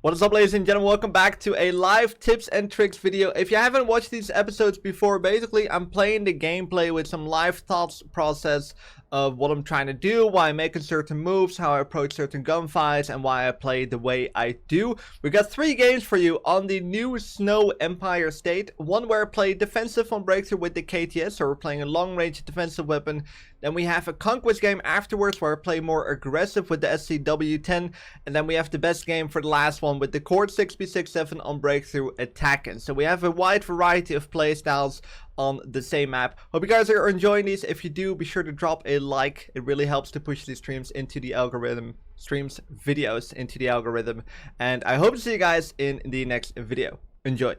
What is up, ladies and gentlemen? Welcome back to a live tips and tricks video. If you haven't watched these episodes before, basically I'm playing the gameplay with some live thoughts process of what I'm trying to do, why I'm making certain moves, how I approach certain gunfights, and why I play the way I do. We got 3 games for you on the new Snow Empire state. One where I play defensive on breakthrough with the KTS, so we're playing a long-range defensive weapon. Then we have a conquest game afterwards where I play more aggressive with the SCW-10. And then we have the best game for the last one with the Cord 6B67 on breakthrough attacking. So we have a wide variety of play styles on the same map. Hope you guys are enjoying these. If you do, be sure to drop a like. It really helps to push these streams into the algorithm. Videos into the algorithm. And I hope to see you guys in the next video. Enjoy.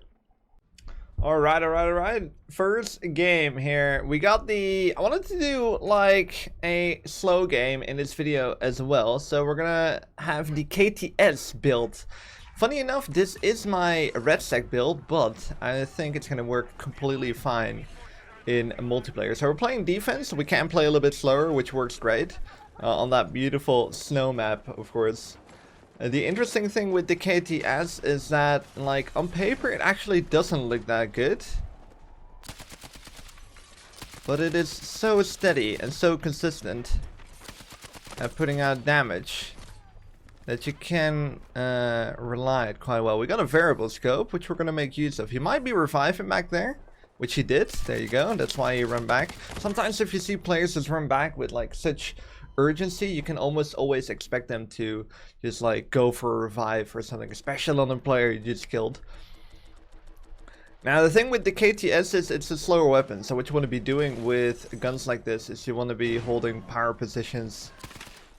Alright. First game here. We got I wanted to do like a slow game in this video as well. So we're gonna have the KTS build. Funny enough, this is my red stack build, but I think it's gonna work completely fine in multiplayer. So we're playing defense. We can play a little bit slower, which works great on that beautiful snow map, of course. The interesting thing with the KTS is that, like, on paper it actually doesn't look that good. But it is so steady and so consistent at putting out damage that you can rely it quite well. We got a variable scope, which we're going to make use of. He might be reviving back there, which he did. There you go. That's why he ran back. Sometimes if you see players just run back with, like, such urgency, you can almost always expect them to just like go for a revive or something, especially on a player you just killed. Now the thing with the KTS is it's a slower weapon, so what you want to be doing with guns like this is you want to be holding power positions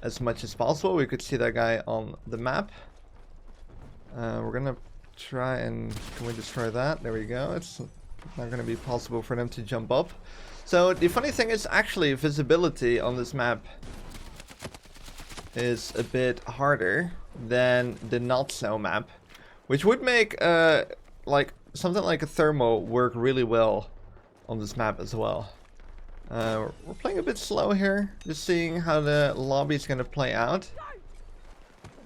as much as possible. We could see that guy on the map. We're gonna try and can we destroy that? There we go. It's not gonna be possible for them to jump up. So the funny thing is actually visibility on this map is a bit harder than the not snow map, which would make like something like a thermal work really well on this map as well. We're playing a bit slow here, just seeing how the lobby is going to play out,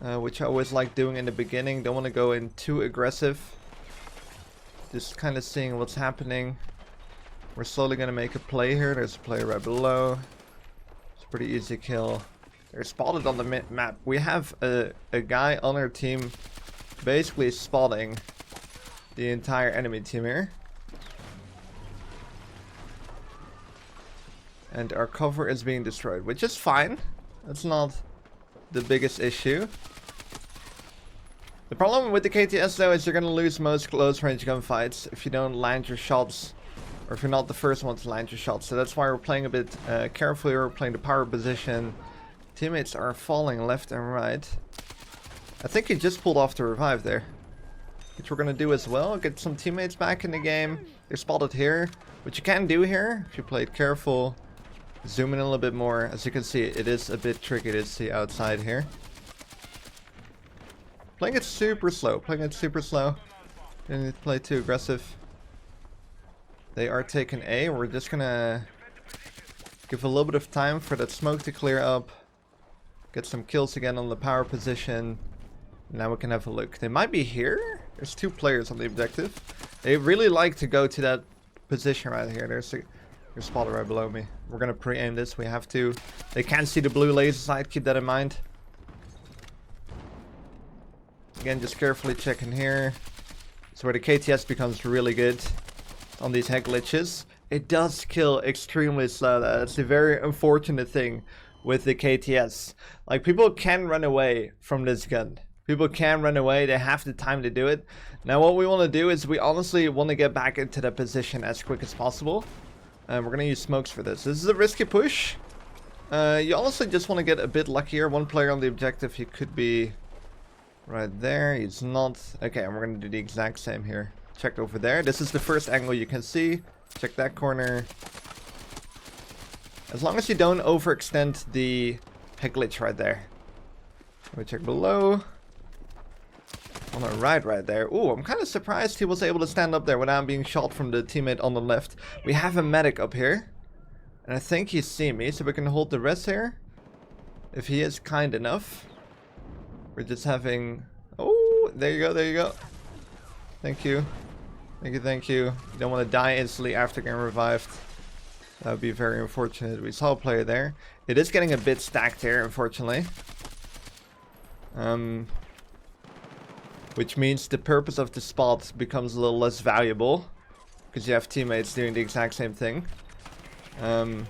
which I always like doing in the beginning. Don't want to go in too aggressive, just kind of seeing what's happening. We're slowly going to make a play here. There's a player right below. It's a pretty easy kill. They're spotted on the map. We have a guy on our team basically spotting the entire enemy team here. And our cover is being destroyed, which is fine. That's not the biggest issue. The problem with the KTS though is you're going to lose most close range gunfights if you don't land your shots, or if you're not the first one to land your shots. So that's why we're playing a bit carefully. We're playing the power position. Teammates are falling left and right. I think he just pulled off the revive there, which we're going to do as well. Get some teammates back in the game. They're spotted here, which you can do here if you play it careful. Zoom in a little bit more. As you can see, it is a bit tricky to see outside here. Playing it super slow. Didn't need to play too aggressive. They are taking A. We're just gonna give a little bit of time for that smoke to clear up. Get some kills again on the power position. Now we can have a look. They might be here. There's 2 players on the objective. They really like to go to that position right here. There's a spotter right below me. We're gonna pre-aim this. We have to. They can't see the blue laser sight. Keep that in mind. Again, just carefully checking here. It's where the KTS becomes really good on these head glitches. It does kill extremely slow. That's a very unfortunate thing with the KTS. Like, people can run away from this gun. People can run away. They have the time to do it. Now what we want to do is we honestly want to get back into that position as quick as possible. And we're going to use smokes for this. This is a risky push. You honestly just want to get a bit luckier. One player on the objective, he could be right there. He's not. Okay, and we're going to do the exact same here. Check over there. This is the first angle you can see. Check that corner. As long as you don't overextend the head glitch right there. We check below. On the right there. Ooh, I'm kind of surprised he was able to stand up there without being shot from the teammate on the left. We have a medic up here. And I think he's seen me, so we can hold the rest here. If he is kind enough. We're just having... Oh, There you go. There you go. Thank you. Thank you. Thank you. You don't want to die instantly after getting revived. That would be very unfortunate. We saw a player there. It is getting a bit stacked here, unfortunately. Which means the purpose of the spot becomes a little less valuable. Because you have teammates doing the exact same thing. Then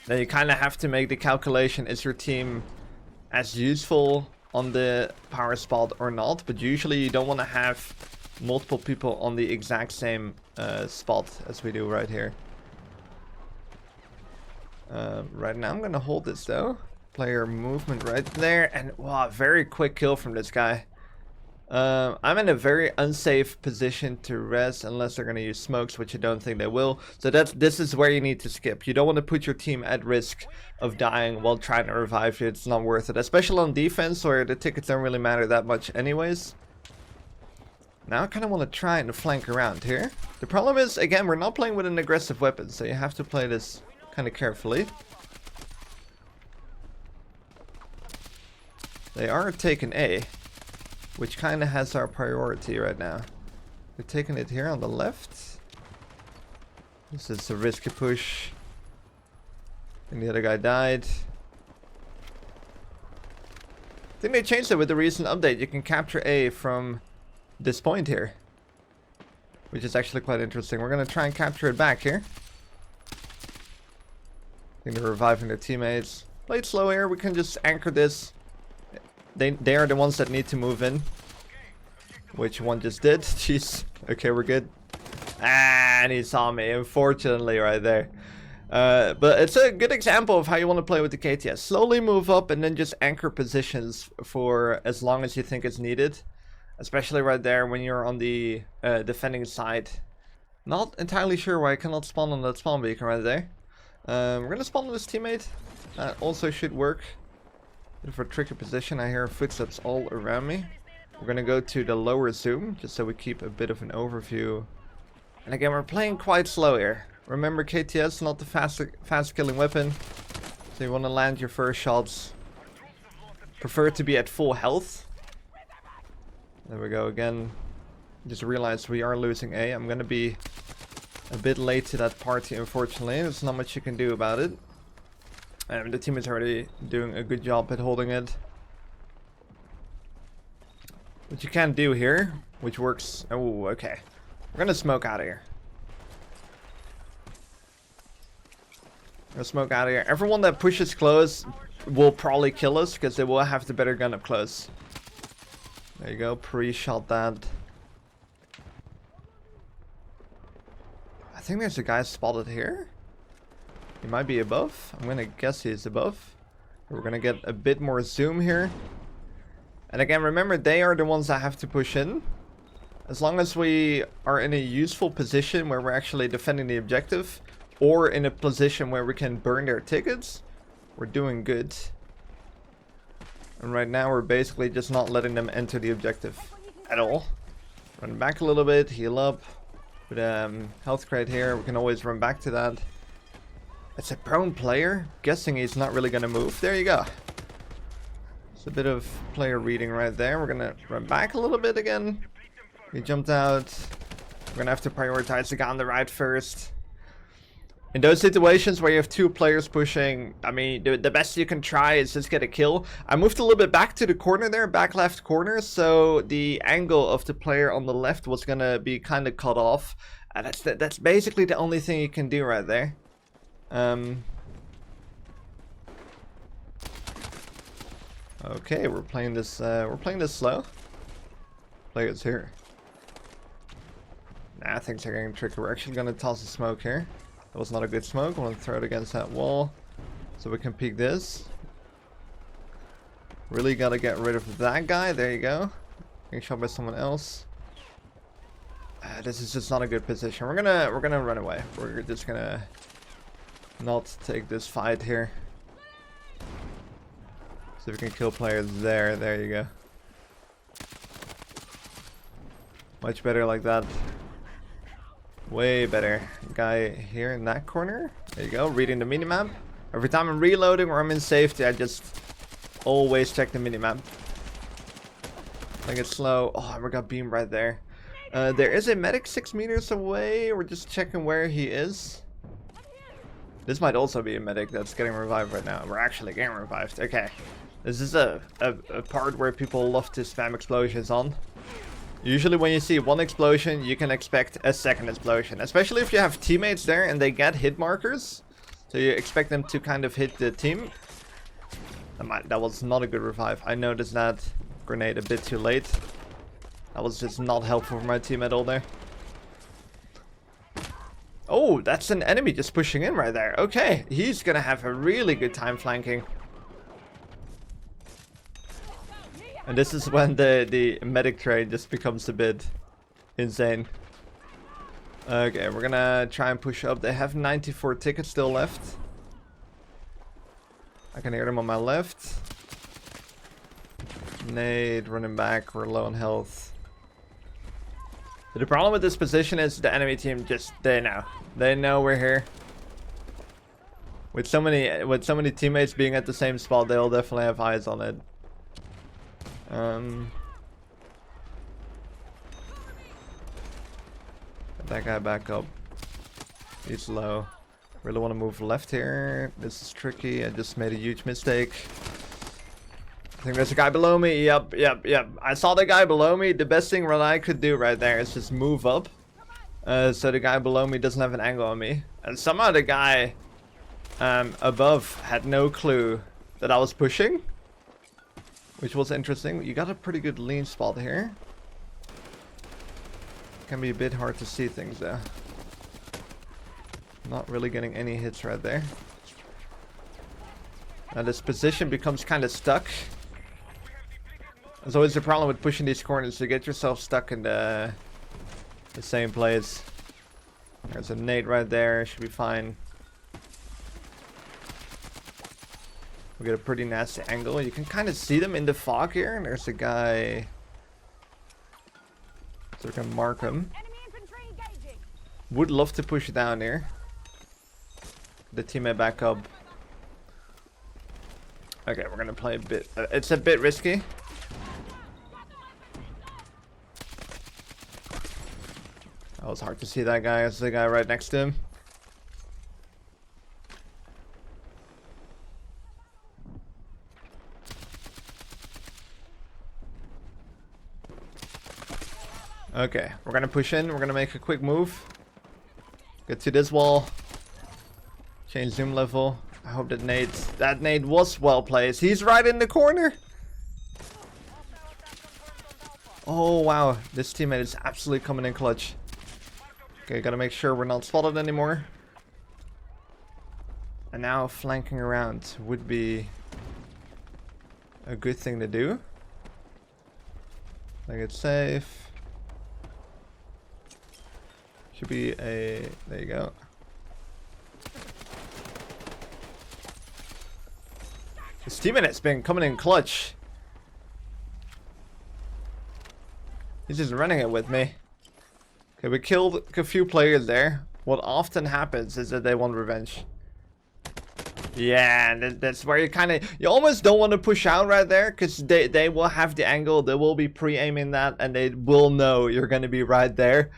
you kind of have to make the calculation, is your team as useful on the power spot or not? But usually you don't want to have multiple people on the exact same spot as we do right here. Right now I'm going to hold this though. Player movement right there. And wow, very quick kill from this guy. I'm in a very unsafe position to res unless they're going to use smokes, which I don't think they will. So this is where you need to skip. You don't want to put your team at risk of dying while trying to revive you. It's not worth it, especially on defense where the tickets don't really matter that much anyways. Now I kind of want to try and flank around here. The problem is, again, we're not playing with an aggressive weapon, so you have to play this kind of carefully. They are taking A, which kind of has our priority right now. We're taking it here on the left. This is a risky push. And the other guy died. I think they changed it with the recent update. You can capture A from this point here, which is actually quite interesting. We're going to try and capture it back here. I think they're reviving their teammates. Play it slow here. We can just anchor this. They are the ones that need to move in. Which one just did? Jeez. Okay, we're good. And he saw me, unfortunately, right there. But it's a good example of how you want to play with the KTS. Slowly move up and then just anchor positions for as long as you think it's needed. Especially right there when you're on the defending side. Not entirely sure why I cannot spawn on that spawn beacon right there. We're going to spawn on this teammate. That also should work. Bit of a tricky position. I hear footsteps all around me. We're gonna go to the lower zoom just so we keep a bit of an overview. And again, we're playing quite slow here. Remember, KTS not the fast killing weapon, so you want to land your first shots. Prefer to be at full health. There we go again. Just realized we are losing A. I'm gonna be a bit late to that party, unfortunately. There's not much you can do about it. The team is already doing a good job at holding it. What you can do here, which works... Oh, okay. We're gonna smoke out of here. We're gonna smoke out of here. Everyone that pushes close will probably kill us because they will have the better gun up close. There you go. Pre-shot that. I think there's a guy spotted here. He might be above. I'm gonna guess he's above. We're gonna get a bit more zoom here. And again, remember, they are the ones that have to push in. As long as we are in a useful position where we're actually defending the objective, or in a position where we can burn their tickets, we're doing good. And right now we're basically just not letting them enter the objective at all. Run back a little bit, heal up. With health crate here, we can always run back to that. It's a prone player. Guessing he's not really gonna move. There you go. It's a bit of player reading right there. We're gonna run back a little bit again. He jumped out. We're gonna have to prioritize the guy on the right first. In those situations where you have two players pushing, I mean, the best you can try is just get a kill. I moved a little bit back to the corner there, back left corner, so the angle of the player on the left was gonna be kind of cut off. That's basically the only thing you can do right there. Okay, we're playing this slow. Players here. Nah, things are getting tricky. We're actually gonna toss a smoke here. That was not a good smoke. I want to throw it against that wall so we can peek this. Really gotta get rid of that guy. There you go. Getting shot by someone else. This is just not a good position. We're gonna run away. We're just gonna not take this fight here. See if we can kill players there. There you go. Much better like that. Way better. Guy here in that corner. There you go. Reading the minimap. Every time I'm reloading or I'm in safety, I just always check the minimap. Playing it slow. Oh, we got beam right there. There is a medic 6 meters away. We're just checking where he is. This might also be a medic that's getting revived right now. We're actually getting revived. Okay. This is a part where people love to spam explosions on. Usually when you see one explosion, you can expect a second explosion. Especially if you have teammates there and they get hit markers. So you expect them to kind of hit the team. That was not a good revive. I noticed that grenade a bit too late. That was just not helpful for my team at all there. Oh, that's an enemy just pushing in right there. Okay, he's gonna have a really good time flanking. And this is when the medic train just becomes a bit insane. Okay, we're gonna try and push up. They have 94 tickets still left. I can hear them on my left. Nade running back. We're low on health. But the problem with this position is the enemy team just they know we're here. With so many teammates being at the same spot, they'll definitely have eyes on it. Get that guy back up. He's low. Really want to move left here. This is tricky. I just made a huge mistake. I think there's a guy below me. Yep. I saw the guy below me. The best thing that I could do right there is just move up. So the guy below me doesn't have an angle on me. And somehow the guy above had no clue that I was pushing. Which was interesting. You got a pretty good lean spot here. Can be a bit hard to see things though. Not really getting any hits right there. Now this position becomes kind of stuck. There's always a problem with pushing these corners. You get yourself stuck in the same place. There's a nade right there. Should be fine. We get a pretty nasty angle. You can kind of see them in the fog here. And there's a guy. So we can mark him. Would love to push down here. The teammate back up. Okay, we're gonna play a bit. It's a bit risky. That was hard to see that guy. That's the guy right next to him. Okay, we're gonna push in. We're gonna make a quick move. Get to this wall. Change zoom level. I hope that nade was well placed. He's right in the corner. Oh wow, this teammate is absolutely coming in clutch. Okay, gotta make sure we're not spotted anymore. And now flanking around would be a good thing to do. Play it safe. Should be a... there you go. This teammate has been coming in clutch. He's just running it with me. Okay, we killed a few players there. What often happens is that they want revenge. Yeah, and that's where you almost don't want to push out right there, because they will have the angle, they will be pre-aiming that, and they will know you're going to be right there.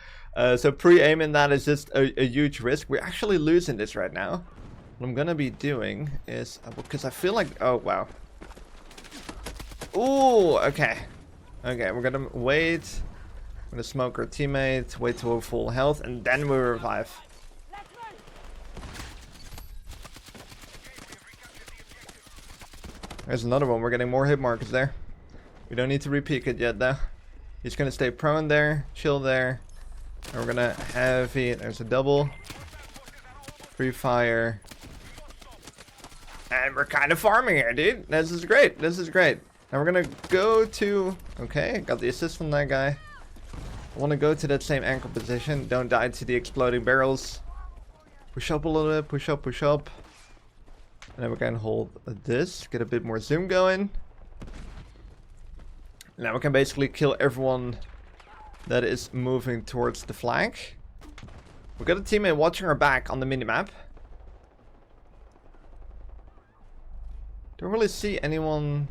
So pre-aiming that is just a huge risk. We're actually losing this right now. What I'm going to be doing is, because I feel like, oh wow. Ooh, okay. Okay, we're going to wait. We're going to smoke our teammate, wait till we're full health, and then we revive. There's another one. We're getting more hit markers there. We don't need to repeat it yet though. He's gonna stay prone there, chill there. And we're gonna heavy. There's a double. Free fire. And we're kind of farming here, dude. This is great. This is great. And we're gonna go to... okay, got the assist from that guy. I want to go to that same anchor position. Don't die to the exploding barrels. Push up a little bit. Push up, push up. And then we can hold this, get a bit more zoom going. Now we can basically kill everyone that is moving towards the flank. We got a teammate watching our back on the minimap. Don't really see anyone.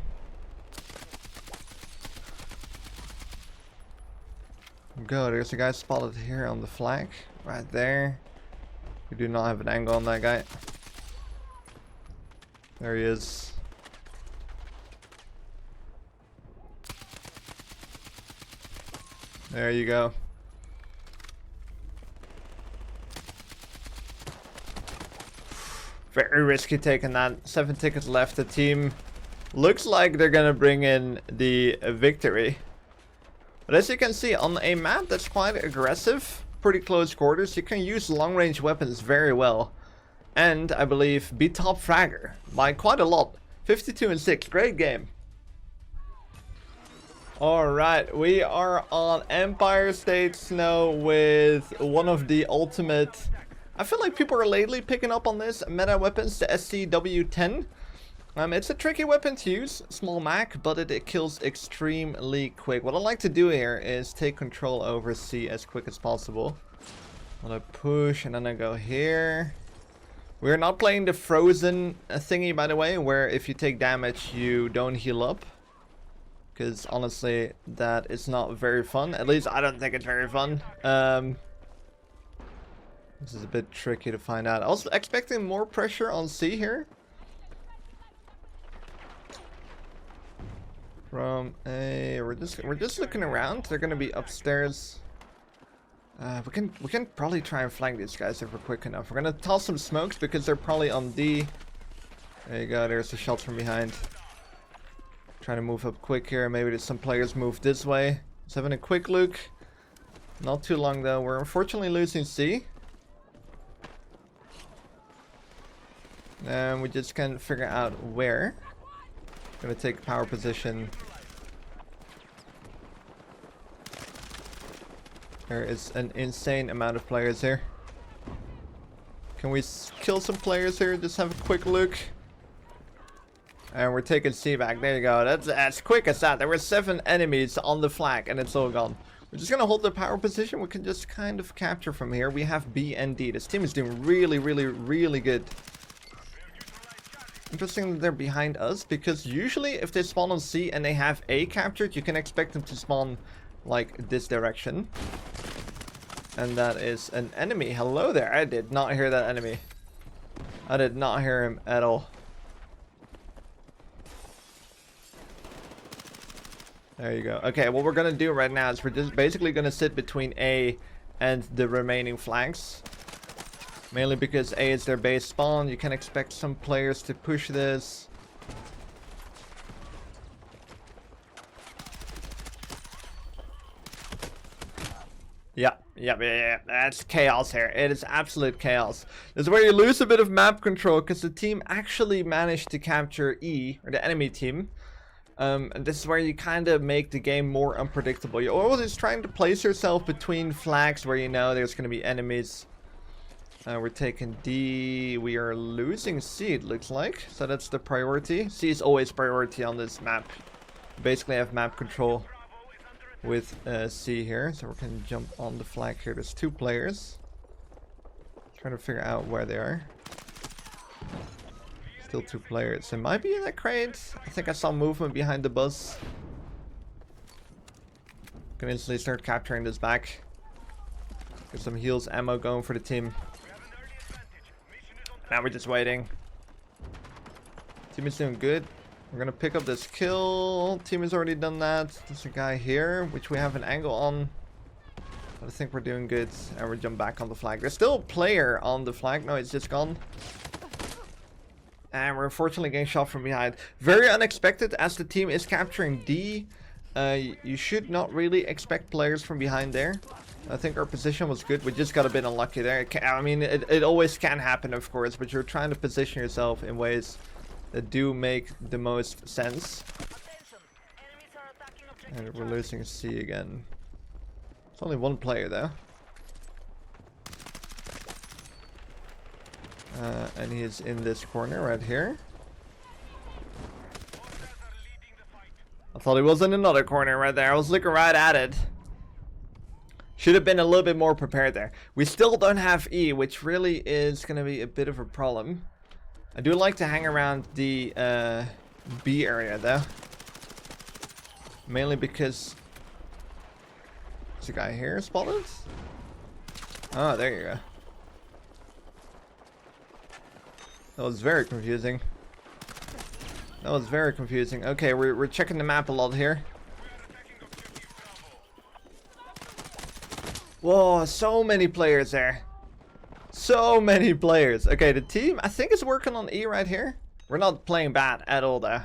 Go, there's a guy spotted here on the flag. Right there. We do not have an angle on that guy. There he is. There you go. Very risky taking that. 7 tickets left. The team looks like they're gonna bring in the victory. But as you can see, on a map that's quite aggressive, pretty close quarters, you can use long-range weapons very well. And I believe be top fragger by quite a lot. 52-6, great game. Alright, we are on Empire State Snow with one of the ultimate... I feel like people are lately picking up on this meta weapons, the SCW-10. It's a tricky weapon to use, small mag, but it kills extremely quick. What I like to do here is take control over C as quick as possible. I'm gonna push and then I go here. We're not playing the frozen thingy, by the way, where if you take damage you don't heal up. Because honestly, that is not very fun. At least I don't think it's very fun. This is a bit tricky to find out. I was expecting more pressure on C here. From A, we're just looking around. They're gonna be upstairs. We can probably try and flank these guys if we're quick enough. We're gonna toss some smokes because they're probably on D. There you go. There's the shots from behind. Trying to move up quick here. Maybe there's some players move this way. Just having a quick look. Not too long though. We're unfortunately losing C. And we just can't figure out where. Gonna take power position. There is an insane amount of players here. Can we kill some players here? Just have a quick look. And we're taking C back. There you go. That's as quick as that. There were 7 enemies on the flag and it's all gone. We're just gonna hold the power position. We can just kind of capture from here. We have B and D. This team is doing really good. Interesting that they're behind us, because usually if they spawn on C and they have A captured, you can expect them to spawn like this direction. And that is an enemy. Hello there. I did not hear that enemy. I did not hear him at all. There you go. Okay, what we're gonna do right now is we're just basically gonna sit between A and the remaining flanks. Mainly because A is their base spawn. You can expect some players to push this. Yeah. That's chaos here. It is absolute chaos. This is where you lose a bit of map control because the team actually managed to capture E, or the enemy team. And this is where you kind of make the game more unpredictable. You're always trying to place yourself between flags where you know there's going to be enemies. We're taking D. We are losing C, it looks like. So that's the priority. C is always priority on this map. Basically, I have map control with C here. So we can jump on the flag here. There's 2 players. Trying to figure out where they are. Still 2 players. It might be in that crate. I think I saw movement behind the bus. Can instantly start capturing this back. Get some heals, ammo going for the team. Now we're just waiting. Team is doing good. We're gonna pick up this kill. Team has already done that. There's a guy here, which we have an angle on. But I think we're doing good. And we jump back on the flag. There's still a player on the flag. No, it's just gone. And we're unfortunately getting shot from behind. Very unexpected as the team is capturing D. You should not really expect players from behind there. I think our position was good. We just got a bit unlucky there. I mean, it always can happen, of course, but you're trying to position yourself in ways that do make the most sense. And we're losing C again. It's only 1 player, though. And he is in this corner right here. I thought he was in another corner right there. I was looking right at it. Should have been a little bit more prepared there. We still don't have E, which really is going to be a bit of a problem. I do like to hang around the B area though. Mainly because There's a guy here spotted. Oh, there you go. That was very confusing. That was very confusing. Okay, we're checking the map a lot here. Whoa, so many players there. So many players. Okay, the team I think is working on E right here. We're not playing bad at all though.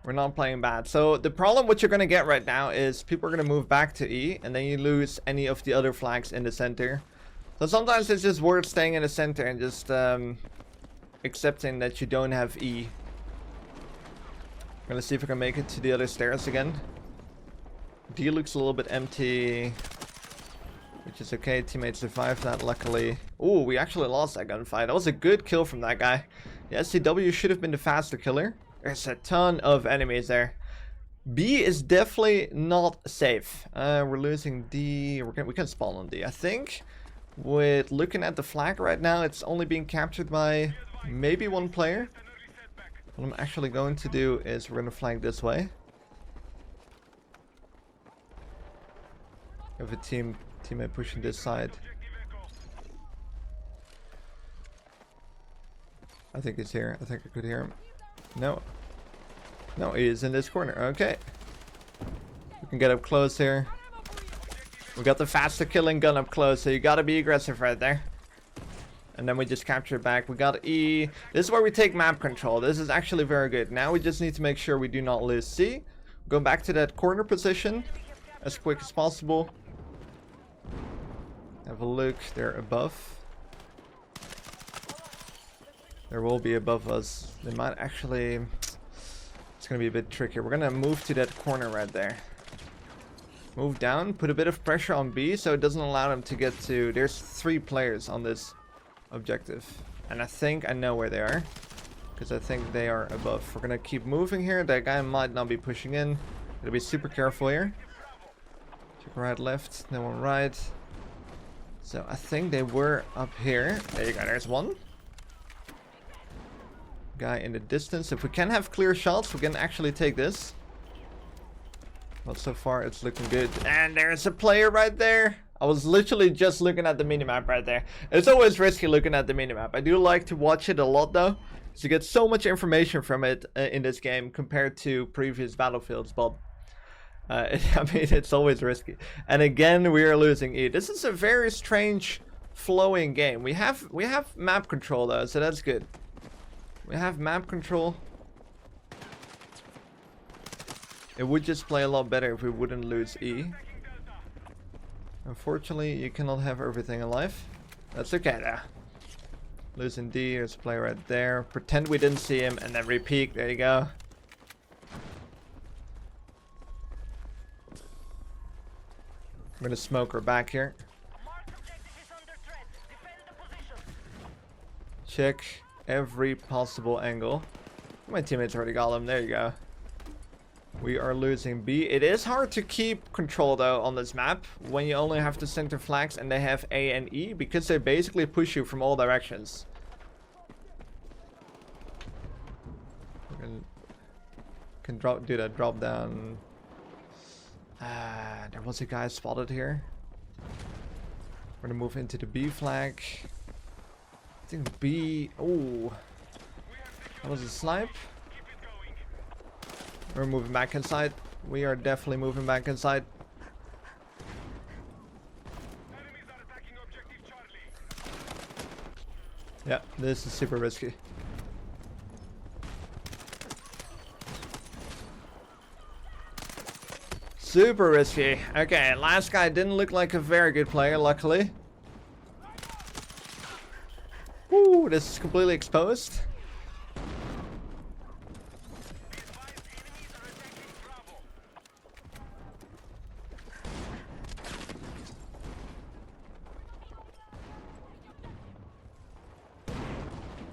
We're not playing bad. So the problem what you're gonna get right now is people are gonna move back to E and then you lose any of the other flags in the center. So sometimes it's just worth staying in the center and just accepting that you don't have E. I'm gonna see if I can make it to the other stairs again. D looks a little bit empty, which is okay. Teammates survived that luckily. Ooh, we actually lost that gunfight. That was a good kill from that guy. The SCW should have been the faster killer. There's a ton of enemies there. B is definitely not safe. We're losing D. We can spawn on D. I think with looking at the flag right now, it's only being captured by maybe one player. What I'm actually going to do is we're going to flank this way. We have a teammate pushing this side. I think he's here. I think I could hear him. No. No, he is in this corner. Okay. We can get up close here. We got the faster killing gun up close, so you gotta be aggressive right there. And then we just capture it back. We got E. This is where we take map control. This is actually very good. Now we just need to make sure we do not lose C. Go back to that corner position as quick as possible. Have a look. They're above. There will be above us. They might actually... It's going to be a bit trickier. We're going to move to that corner right there. Move down. Put a bit of pressure on B so it doesn't allow them to get to... There's 3 players on this objective. And I think I know where they are. Because I think they are above. We're going to keep moving here. That guy might not be pushing in. Gotta be super careful here. Check right, left. No one right. So I think they were up here. There you go. There's one. Guy in the distance. If we can have clear shots, we can actually take this. But so far it's looking good. And there's a player right there. I was literally just looking at the minimap right there. It's always risky looking at the minimap. I do like to watch it a lot though. So you get so much information from it in this game compared to previous battlefields. But I mean, it's always risky. And again, we are losing E. This is a very strange flowing game. We have map control though, so that's good. We have map control. It would just play a lot better if we wouldn't lose E. Unfortunately, you cannot have everything in life. That's okay though. Losing D, there's a player right there. Pretend we didn't see him and then re-peek. There you go. I'm gonna smoke her back here. Check every possible angle. My teammates already got him. There you go. We are losing B. It is hard to keep control though on this map when you only have the center flags and they have A and E because they basically push you from all directions. We can do that drop down. There was a guy spotted here. We're gonna move into the B flag. I think B. Oh, that was a snipe. We're moving back inside. We are definitely moving back inside. Yeah, this is super risky. Super risky. Okay, last guy didn't look like a very good player, luckily. Ooh, this is completely exposed.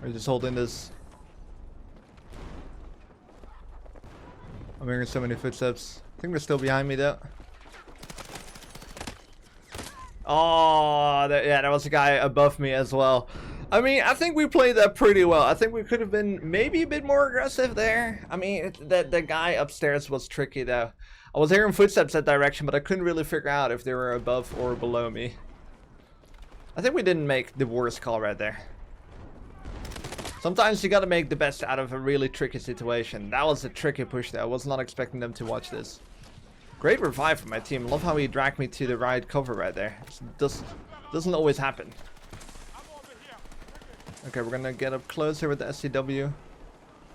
We're just holding this. I'm hearing so many footsteps. I think they're still behind me though. Oh, yeah, there was a guy above me as well. I mean, I think we played that pretty well. I think we could have been maybe a bit more aggressive there. I mean, the guy upstairs was tricky though. I was hearing footsteps that direction, but I couldn't really figure out if they were above or below me. I think we didn't make the worst call right there. Sometimes you gotta make the best out of a really tricky situation. That was a tricky push there. I was not expecting them to watch this. Great revive from my team. Love how he dragged me to the right cover right there. Doesn't always happen. Okay, we're gonna get up close here with the SCW.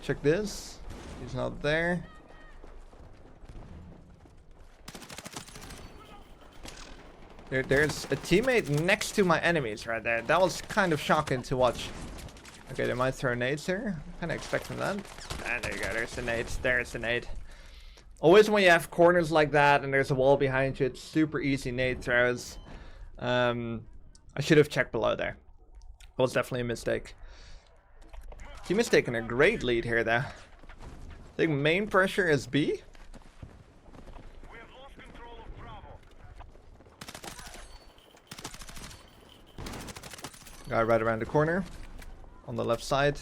Check this. He's not there. There's a teammate next to my enemies right there. That was kind of shocking to watch. Okay, they might throw nades here. Kind of expecting that. And there you go. There's the nades. There's the nade. Always when you have corners like that and there's a wall behind you, it's super easy nade throws. I should have checked below there. That was definitely a mistake. Team is taking a great lead here though. I think main pressure is B. Guy right around the corner on the left side.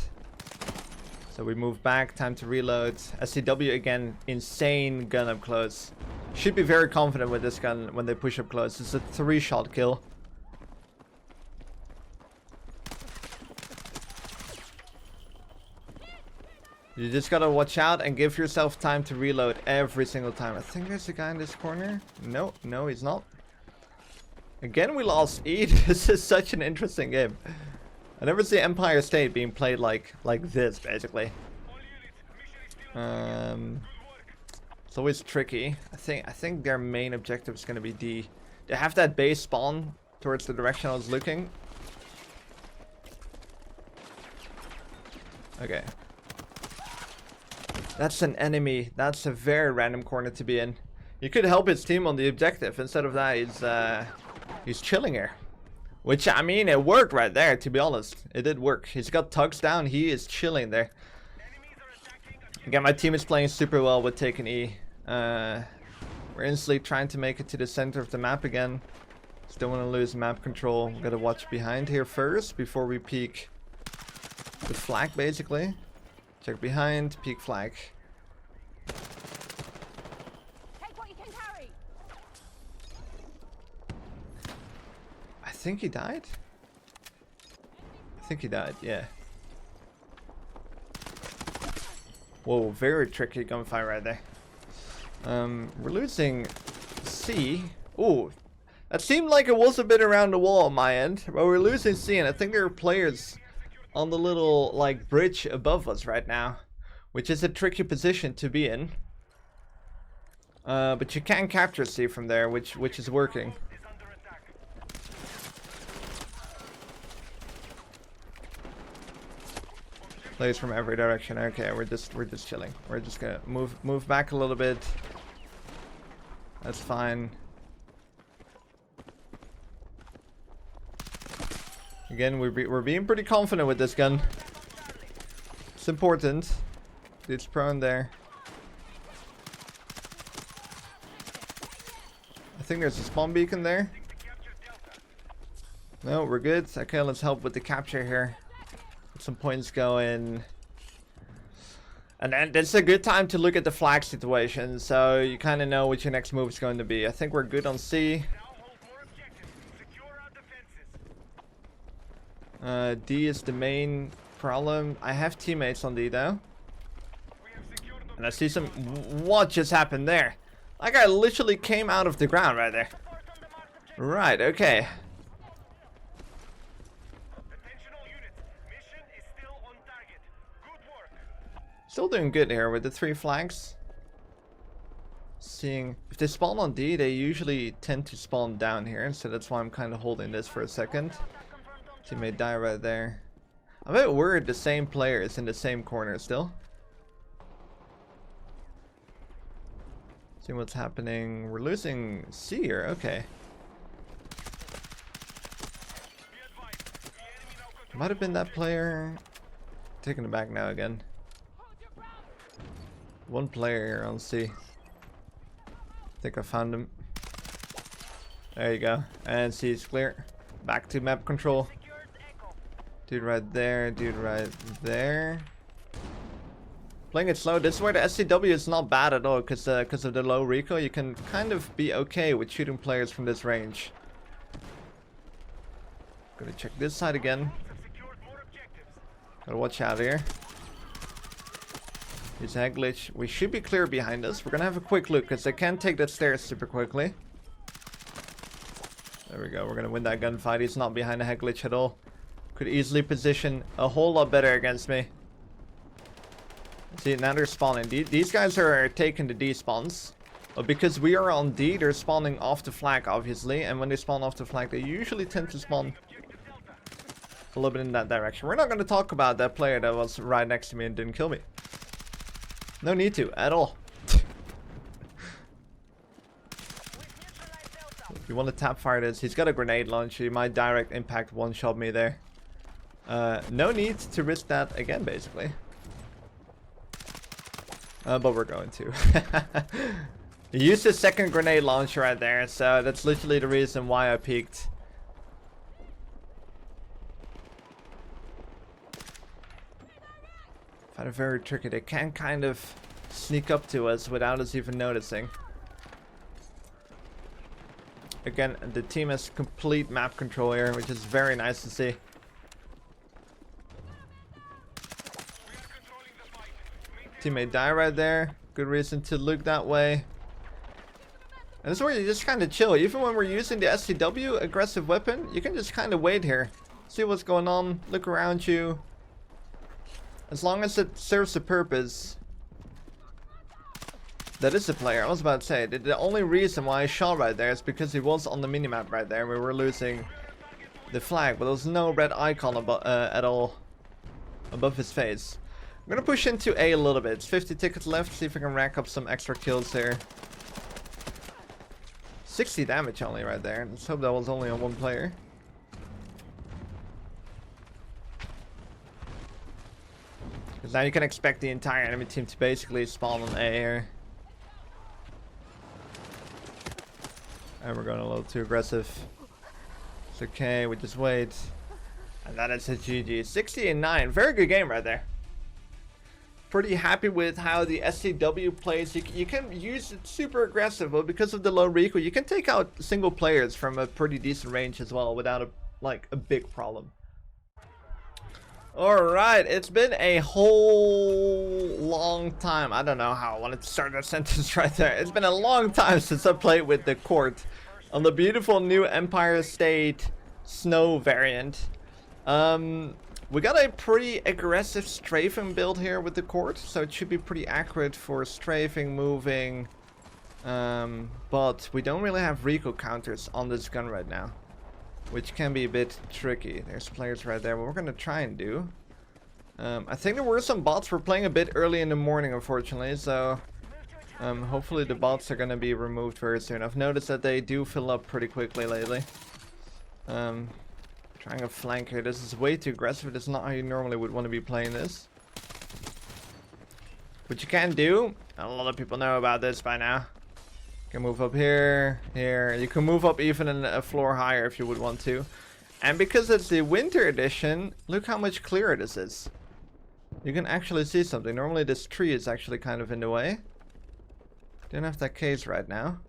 So we move back, time to reload. SCW again, insane gun up close. Should be very confident with this gun when they push up close. It's a 3-shot kill. You just gotta watch out and give yourself time to reload every single time. I think there's a guy in this corner. No, he's not. Again, we lost E. This is such an interesting game. I never see Empire State being played like this, basically. It's always tricky. I think their main objective is gonna be D. They have that base spawn towards the direction I was looking. Okay. That's an enemy. That's a very random corner to be in. You could help his team on the objective. Instead of that, he's chilling here. Which, I mean, it worked right there, to be honest. It did work. He's got tugs down. He is chilling there. Again, my team is playing super well with taking E. We're instantly trying to make it to the center of the map again. Still want to lose map control. We gotta watch behind here first before we peek the flag, basically. Check behind, peek flag. Take what you can carry. I think he died. I think he died, yeah. Whoa, very tricky gunfight right there. We're losing C. Ooh, that seemed like it was a bit around the wall on my end. But we're losing C, and I think there are players on the little, like, bridge above us right now. Which is a tricky position to be in. But you can capture C from there, which is working. Players from every direction. Okay, we're just chilling. We're just gonna move back a little bit. That's fine. Again, we're being pretty confident with this gun. It's important. Dude's prone there. I think there's a spawn beacon there. No, we're good. Okay, let's help with the capture here. Some points going, and then it's a good time to look at the flag situation, so you kind of know what your next move is going to be. I think we're good on C. D is the main problem. I have teammates on D though, and I see some. What just happened there? That guy literally came out of the ground right there. Right. Okay. Still doing good here with the 3 flags. Seeing if they spawn on D, they usually tend to spawn down here, so that's why I'm kind of holding this for a second. Teammate die right there. I bet we're the same players in the same corner still. See what's happening. We're losing C here. Okay. Might have been that player. Taking it back now again. One player here on C. I think I found him. There you go. And C is clear. Back to map control. Dude right there. Dude right there. Playing it slow. This is where the SCW is not bad at all, because of the low recoil. You can kind of be okay with shooting players from this range. Gonna check this side again. Gotta watch out here. Here's a glitch. We should be clear behind us. We're gonna have a quick look, because they can take that stairs super quickly. There we go. We're gonna win that gunfight. He's not behind the head glitch at all. Could easily position a whole lot better against me. See, now they're spawning. These guys are taking the D spawns. But because we are on D, they're spawning off the flag, obviously. And when they spawn off the flag, they usually tend to spawn a little bit in that direction. We're not going to talk about that player that was right next to me and didn't kill me. No need to, at all. If you want to tap fire this, he's got a grenade launcher. He might direct impact one-shot me there. No need to risk that again, basically. But we're going to. He used his second grenade launcher right there, so that's literally the reason why I peeked. Find it very tricky. They can kind of sneak up to us without us even noticing. Again, the team has complete map control here, which is very nice to see. Teammate die right there. Good reason to look that way. And this is where you just kind of chill. Even when we're using the SCW aggressive weapon, you can just kind of wait here. See what's going on. Look around you. As long as it serves a purpose. That is a player. I was about to say, the only reason why I shot right there is because he was on the minimap right there. We were losing the flag, but there was no red icon at all above his face. I'm gonna push into A little bit. It's 50 tickets left. See if I can rack up some extra kills here. 60 damage only right there. Let's hope that was only on one player. Because now you can expect the entire enemy team to basically spawn on A here. And we're going a little too aggressive. It's okay, we just wait. And that is a GG. 60-9. Very good game right there. Pretty happy with how the SCW plays. You can use it super aggressive, but because of the low recoil, you can take out single players from a pretty decent range as well without a big problem. Alright, it's been a whole long time. I don't know how I wanted to start that sentence right there. It's been a long time since I played with the Court on the beautiful new Empire State Snow variant. We got a pretty aggressive strafing build here with the Court, so it should be pretty accurate for strafing, moving. But we don't really have recoil counters on this gun right now, which can be a bit tricky. There's players right there. What we're gonna try and do, I think there were some bots. We're playing a bit early in the morning, unfortunately, so hopefully the bots are gonna be removed very soon. I've noticed that they do fill up pretty quickly lately. Trying a flank here. This is way too aggressive. This is not how you normally would want to be playing this. What you can do, and a lot of people know about this by now. You can move up here, here. You can move up even a floor higher if you would want to. And because it's the winter edition, look how much clearer this is. You can actually see something. Normally this tree is actually kind of in the way. Don't have that case right now.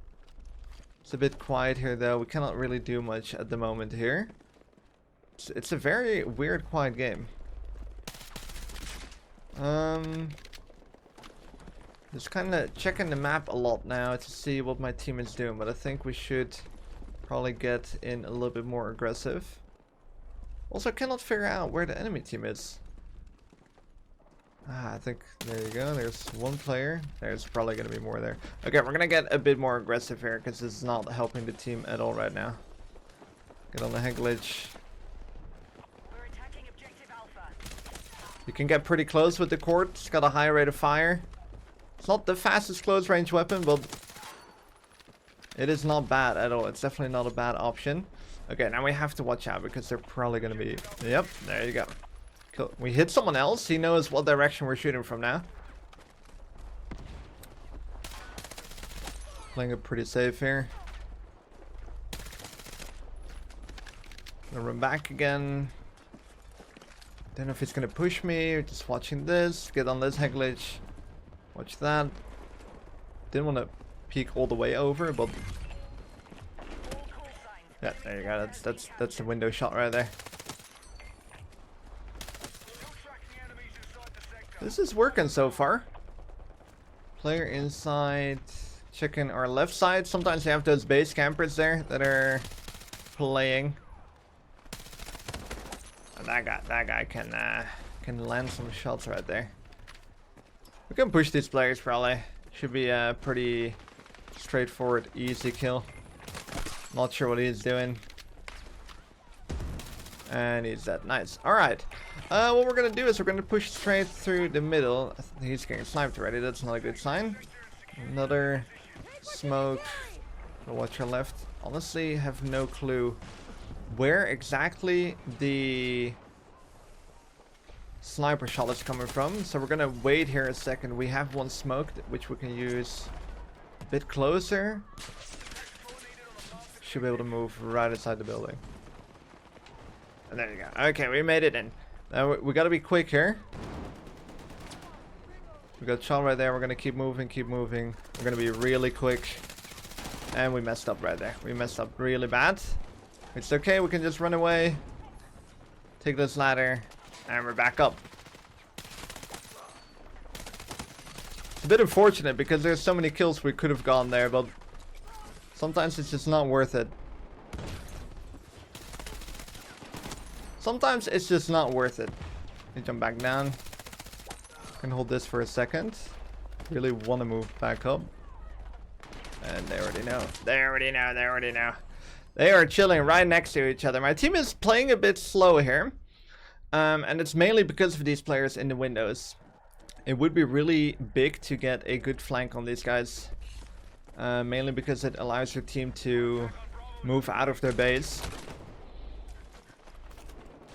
It's a bit quiet here though. We cannot really do much at the moment here. It's a very weird, quiet game. Just kind of checking the map a lot now to see what my team is doing, but I think we should probably get in a little bit more aggressive. Also, I cannot figure out where the enemy team is. I think, there you go, there's one player. There's probably going to be more there. Okay, we're going to get a bit more aggressive here, because this is not helping the team at all right now. Get on the head glitch. You can get pretty close with the Court. It's got a high rate of fire. It's not the fastest close range weapon, but it is not bad at all. It's definitely not a bad option. Okay, now we have to watch out because they're probably going to be... Yep, there you go. Cool. We hit someone else. He knows what direction we're shooting from now. Playing it pretty safe here. Gonna run back again. Don't know if he's gonna push me or just watching this. Get on this head glitch. Watch that. Didn't want to peek all the way over, but yeah, there you go. That's the window shot right there. This is working so far. Player inside, checking our left side. Sometimes you have those base campers there that are playing. And that guy can land some shots right there. We can push these players probably. Should be a pretty straightforward, easy kill. Not sure what he's doing. And he's dead. Nice. Alright. What we're gonna do is we're gonna push straight through the middle. I think he's getting sniped already. That's not a good sign. Another smoke. Watch your left. Honestly, have no clue where exactly the sniper shot is coming from. So we're gonna wait here a second. We have one smoked, which we can use a bit closer. Should be able to move right inside the building. And there you go. Okay, we made it in. Now we gotta be quick here. We got shot right there. We're gonna keep moving, keep moving. We're gonna be really quick. And we messed up right there. We messed up really bad. It's okay, we can just run away. Take this ladder. And we're back up. It's a bit unfortunate because there's so many kills we could have gone there, but sometimes it's just not worth it. Sometimes it's just not worth it. Let me jump back down. Can hold this for a second. Really want to move back up. And they already know. They already know. They already know. They are chilling right next to each other. My team is playing a bit slow here. And it's mainly because of these players in the windows. It would be really big to get a good flank on these guys. Mainly because it allows your team to move out of their base.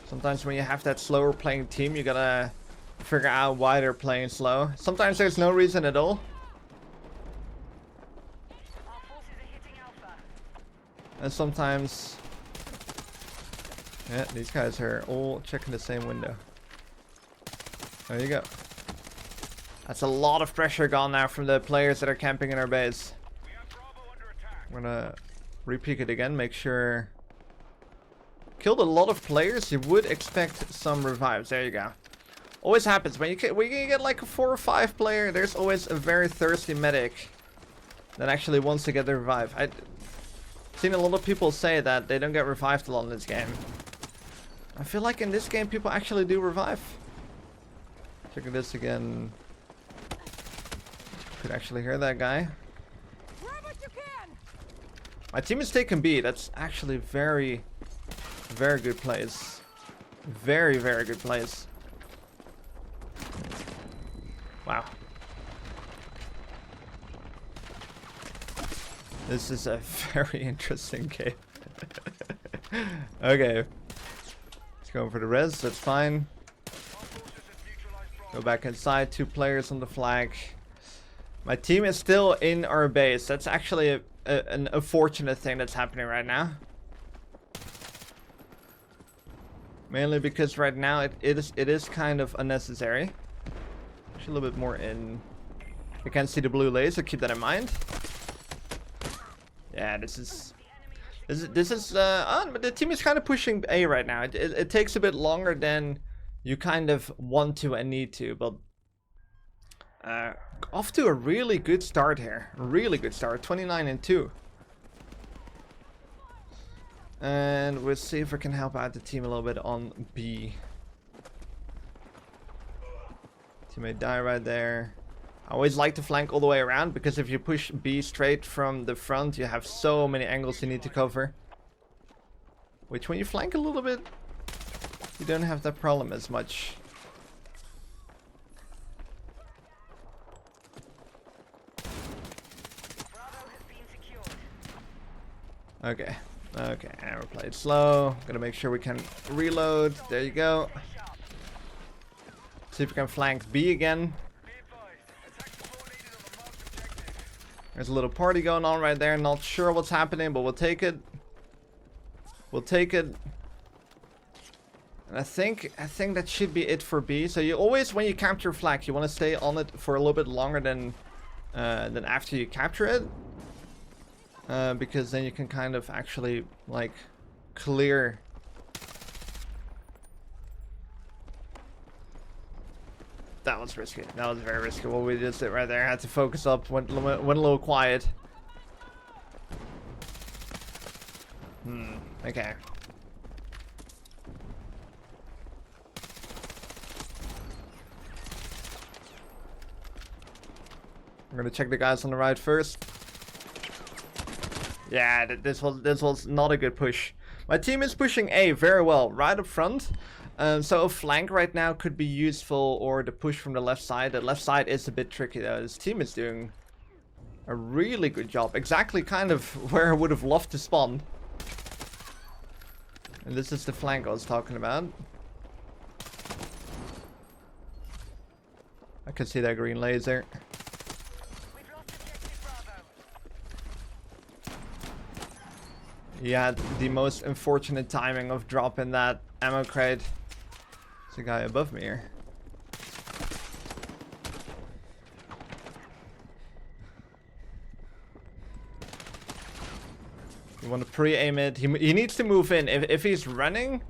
Sometimes when you have that slower playing team, you gotta figure out why they're playing slow. Sometimes there's no reason at all. And sometimes... yeah, these guys are all checking the same window. There you go. That's a lot of pressure gone now from the players that are camping in our base. We're gonna re-peek it again, make sure... Killed a lot of players, you would expect some revives. There you go. Always happens. When you get like a 4 or 5 player, there's always a very thirsty medic that actually wants to get the revive. I've seen a lot of people say that they don't get revived a lot in this game. I feel like in this game people actually do revive. Checking this again. Could actually hear that guy. My team is taking B. That's actually very good plays. Very good plays. Wow. This is a very interesting game. Okay. Let's go for the res. That's fine. Go back inside. 2 players on the flag. My team is still in our base. That's actually an unfortunate thing that's happening right now. Mainly because right now it is kind of unnecessary. Actually a little bit more in. You can see the blue laser, keep that in mind. Yeah, this is but the team is kind of pushing A right now. It takes a bit longer than you kind of want to and need to, but off to a really good start here. Really good start. 29-2. And we'll see if we can help out the team a little bit on B. Teammate die right there. I always like to flank all the way around, because if you push B straight from the front, you have so many angles you need to cover. Which when you flank a little bit, you don't have that problem as much. Okay. Okay, and we're playing slow. Gotta make sure we can reload. There you go. See if we can flank B again. There's a little party going on right there. Not sure what's happening, but we'll take it. We'll take it. And I think that should be it for B. So you always, when you capture flag, you want to stay on it for a little bit longer than after you capture it, because then you can kind of actually like clear. That was risky. That was very risky. What we just did right there. I had to focus up. Went a little quiet. Okay. I'm gonna check the guys on the right first. Yeah, this was not a good push. My team is pushing A very well, right up front. So a flank right now could be useful, or the push from the left side. The left side is a bit tricky though. This team is doing a really good job. Exactly kind of where I would have loved to spawn. And this is the flank I was talking about. I can see that green laser. He had the most unfortunate timing of dropping that ammo crate. There's a guy above me here. You want to pre-aim it. He needs to move in. If he's running,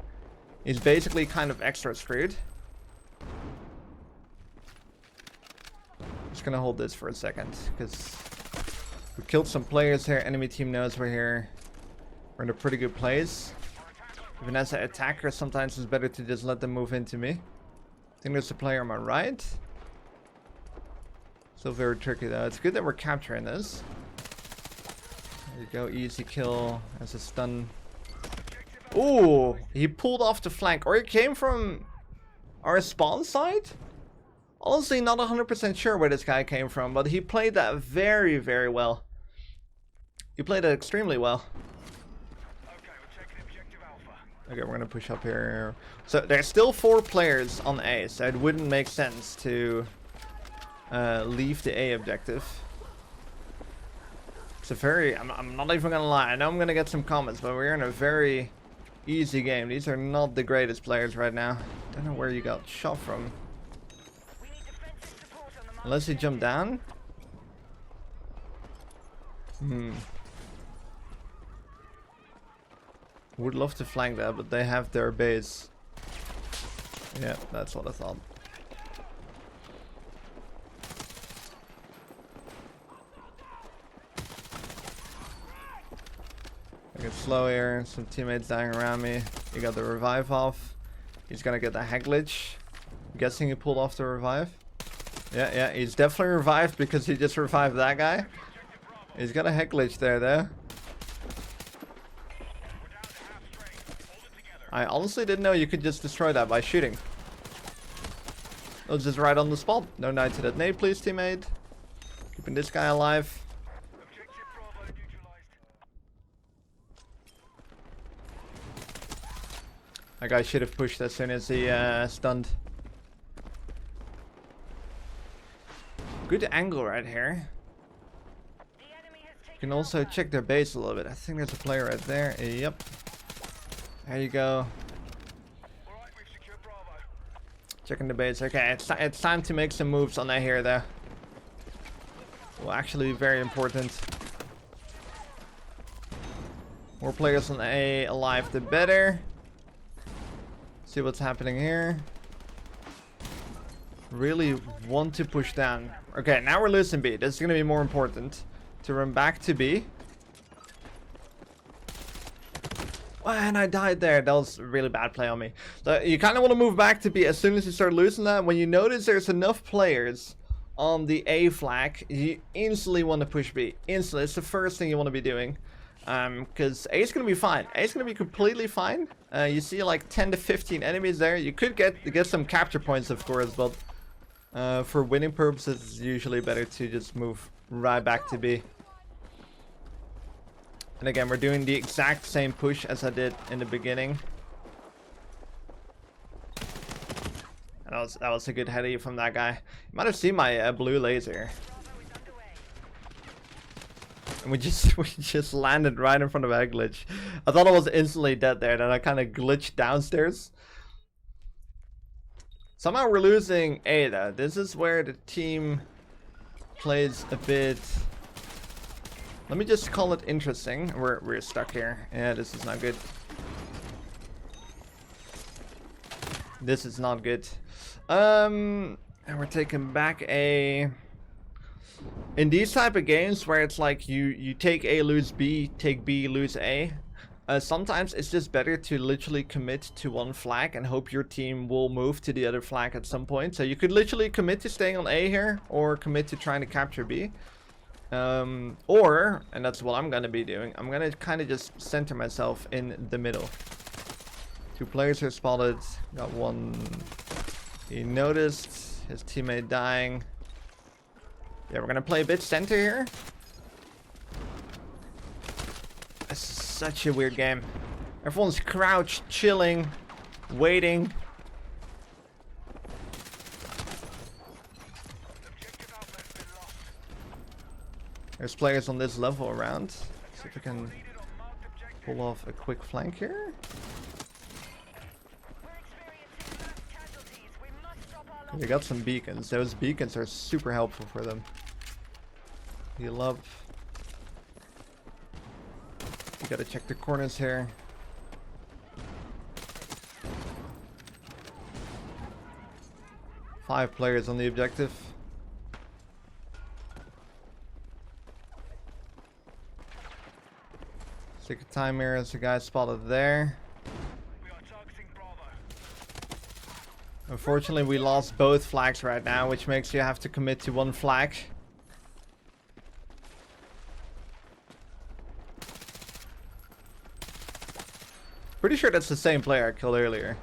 he's basically kind of extra screwed. Just gonna hold this for a second, because we killed some players here. Enemy team knows we're here. We're in a pretty good place. Even as an attacker, sometimes it's better to just let them move into me. I think there's a player on my right. Still very tricky though. It's good that we're capturing this. There you go, easy kill as a stun. Ooh, he pulled off the flank, or he came from our spawn side? Honestly, not 100% sure where this guy came from, but he played that very, very well. He played it extremely well. Okay, we're gonna push up here. So there's still 4 players on A, so it wouldn't make sense to leave the A objective. It's a very, I'm not even gonna lie, I know I'm gonna get some comments, but we're in a very easy game. These are not the greatest players right now. Don't know where you got shot from. Unless he jumped down. Would love to flank that, but they have their base. Yeah, that's what I thought. I get slow here. Some teammates dying around me. He got the revive off. He's gonna get the hack glitch. I'm guessing he pulled off the revive. Yeah, he's definitely revived because he just revived that guy. He's got a hack glitch there though. I honestly didn't know you could just destroy that by shooting. It was just right on the spot. No knight to that nade, please, teammate. Keeping this guy alive. That guy should have pushed as soon as he stunned. Good angle right here. You can also check their base a little bit. I think there's a player right there. Yep. There you go. Checking the base. Okay, it's time to make some moves on that here though. Will actually be very important. More players on A alive, the better. See what's happening here. Really want to push down. Okay, now we're losing B. This is going to be more important. To run back to B. Oh, and I died there. That was a really bad play on me. So you kind of want to move back to B as soon as you start losing that. When you notice there's enough players on the A flag, you instantly want to push B. Instantly. It's the first thing you want to be doing. Because A is going to be fine. A is going to be completely fine. You see like 10 to 15 enemies there. You could get some capture points, of course, but for winning purposes, it's usually better to just move right back to B. And again, we're doing the exact same push as I did in the beginning. And that was a good heady from that guy. You might have seen my blue laser. And we just landed right in front of a glitch. I thought I was instantly dead there. Then I kind of glitched downstairs. Somehow we're losing A though. This is where the team plays a bit. Let me just call it interesting. We're stuck here. Yeah, this is not good. This is not good. And we're taking back A. In these type of games where it's like you take A, lose B, take B, lose A. Sometimes it's just better to literally commit to one flag and hope your team will move to the other flag at some point. So you could literally commit to staying on A here, or commit to trying to capture B. Or, and that's what I'm gonna be doing, I'm gonna kind of just center myself in the middle. 2 players are spotted. Got one. He noticed his teammate dying. Yeah, we're gonna play a bit center here. This is such a weird game. Everyone's crouched, chilling, waiting. There's players on this level around. See if we can pull off a quick flank here. We got some beacons. Those beacons are super helpful for them. Heal up. You gotta check the corners here. Five players on the objective. Take a time here as the guy spotted there. Unfortunately, we lost both flags right now, which makes you have to commit to one flag. Pretty sure that's the same player I killed earlier.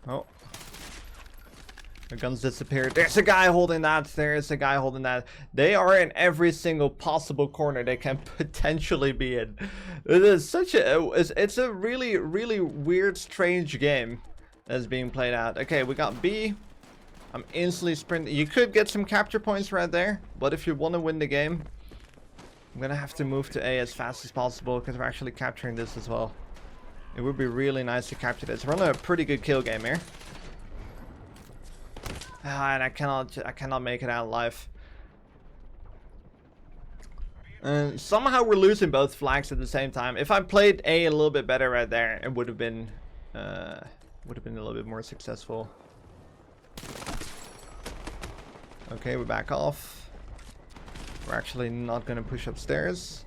Oh. The guns disappeared. There's a guy holding that. There's a guy holding that. They are in every single possible corner they can potentially be in. It is such a... It's a really, really weird, strange game that's being played out. Okay, we got B. I'm instantly sprinting. You could get some capture points right there, but if you want to win the game, I'm gonna have to move to A as fast as possible because we're actually capturing this as well. It would be really nice to capture this. We're on a pretty good kill game here. And I cannot make it out alive. And somehow we're losing both flags at the same time. If I played A a little bit better right there, it would have been a little bit more successful. Okay, we're back off. We're actually not gonna push upstairs.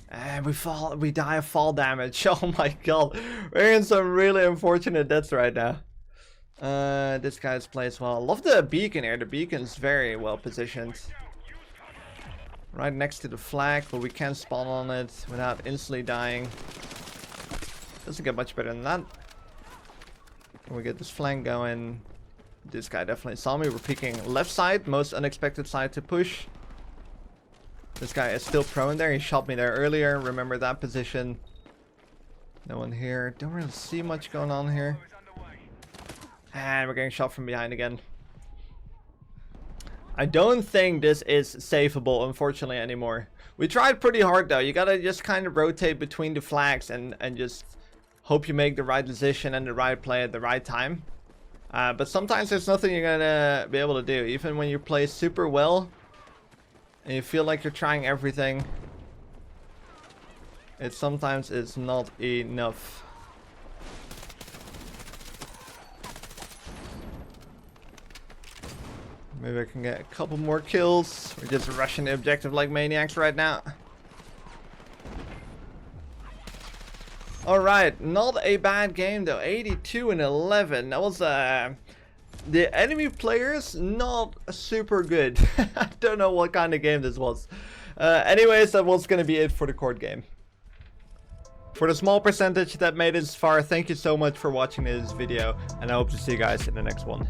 And we die of fall damage. Oh my god. We're in some really unfortunate deaths right now. This guy's plays well. I love the beacon here. The beacon's very well positioned. Right next to the flag, but we can't spawn on it without instantly dying. Doesn't get much better than that. When we get this flank going, this guy definitely saw me. We're peeking left side, most unexpected side to push. This guy is still prone there. He shot me there earlier. Remember that position. No one here. Don't really see much going on here. And we're getting shot from behind again. I don't think this is safeable, unfortunately, anymore. We tried pretty hard, though. You gotta just kind of rotate between the flags and just hope you make the right decision and the right play at the right time. But sometimes there's nothing you're gonna be able to do. Even when you play super well and you feel like you're trying everything, it sometimes is not enough. Maybe I can get a couple more kills. We're just rushing the objective like maniacs right now. Alright, not a bad game though. 82 and 11. That was the enemy players not super good. I don't know what kind of game this was. Anyways, that was gonna be it for the court game. For the small percentage that made it this far, thank you so much for watching this video, and I hope to see you guys in the next one.